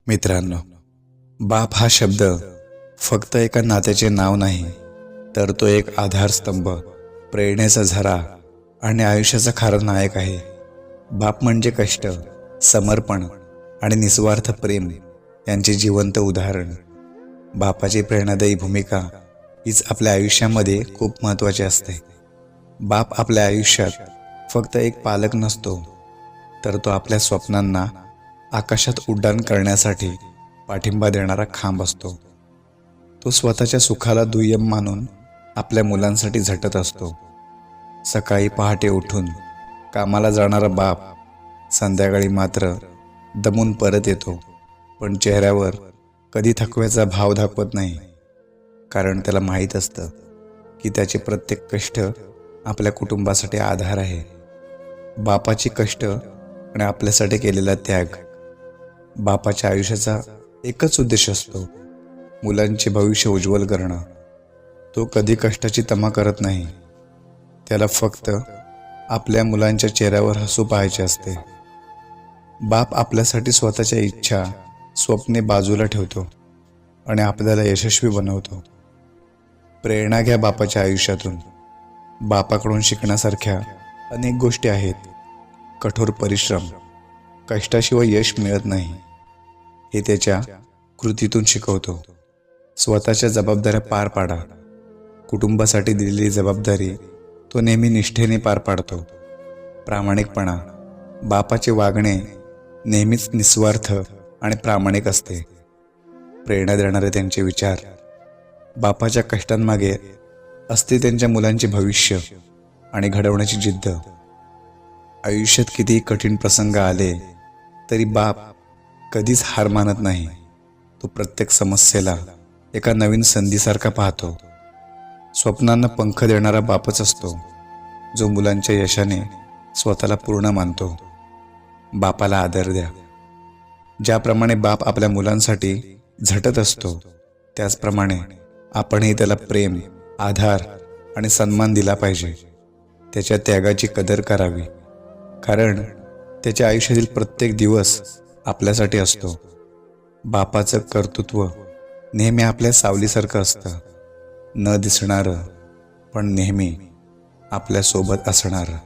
मित्रांनो, बाप हा शब्द फक्त एका नात्याचे नाव नाही, तर तो एक आधारस्तंभ, प्रेरणेचा झरा आणि आयुष्याचा खरा नायक आहे. बाप म्हणजे कष्ट, समर्पण आणि निस्वार्थ प्रेम यांचे जिवंत उदाहरण. बापाची प्रेरणादायी भूमिका हीच आपल्या आयुष्यामध्ये खूप महत्त्वाची असते. बाप आपल्या आयुष्यात फक्त एक पालक नसतो, तर तो आपल्या स्वप्नांना आकाशात उड्डाण करण्यासाठी पाठिंबा देणारा खांब असतो. तो स्वतःच्या सुखाला दुय्यम मानून आपल्या मुलांसाठी झटत असतो. सकाळी पहाटे उठून कामाला जाणारा बाप संध्याकाळी मात्र दमून परत येतो, पण चेहऱ्यावर कधी थकव्याचा भाव दाखवत नाही, कारण त्याला माहीत असतं की त्याचे प्रत्येक कष्ट आपल्या कुटुंबासाठी आधार आहे. बापाची कष्ट आणि आपल्यासाठी केलेला त्याग. बापाच्या आयुष्याचा एकच उद्देश असतो, मुलांचे भविष्य उज्ज्वल करणं. तो कधी कष्टाची तमा करत नाही, त्याला फक्त आपल्या मुलांच्या चेहऱ्यावर हसू पाहायचे असते. बाप आपल्यासाठी स्वतःच्या इच्छा, स्वप्ने बाजूला ठेवतो आणि आपल्याला यशस्वी बनवतो. प्रेरणा घ्या बापाच्या आयुष्यातून. बापाकडून शिकण्यासारख्या अनेक गोष्टी आहेत. कठोर परिश्रम, कष्टाशिवाय यश मिळत नाही हे त्याच्या कृतीतून शिकवतो. स्वतःच्या जबाबदाऱ्या पार पाडा. कुटुंबासाठी दिलेली जबाबदारी तो नेहमी निष्ठेने पार पाडतो. प्रामाणिकपणा. बापाचे वागणे नेहमीच निस्वार्थ आणि प्रामाणिक असते. प्रेरणा देणारे त्यांचे विचार. बापाच्या कष्टांमागे असते त्यांच्या मुलांचे भविष्य आणि घडवण्याची जिद्द. आयुष्यात कितीही कठीण प्रसंग आले तरी बाप कधीच हार मानत नाही. तो प्रत्येक समस्येला एका नवीन संधीसारखा पाहतो. स्वप्नांना पंख देणारा बापच असतो, जो मुलांच्या यशाने स्वतःला पूर्ण मानतो. बापाला आदर द्या. ज्याप्रमाणे बाप आपल्या मुलांसाठी झटत असतो, त्याचप्रमाणे आपणही त्याला प्रेम, आधार आणि सन्मान दिला पाहिजे. त्याच्या त्यागाची कदर करावी, कारण त्याच्या आयुष्यातील प्रत्येक दिवस आपल्यासाठी असतो. बापाचं कर्तृत्व नेहमी आपल्या सावलीसारखं असतं, न दिसणारं पण नेहमी आपल्यासोबत असणारं.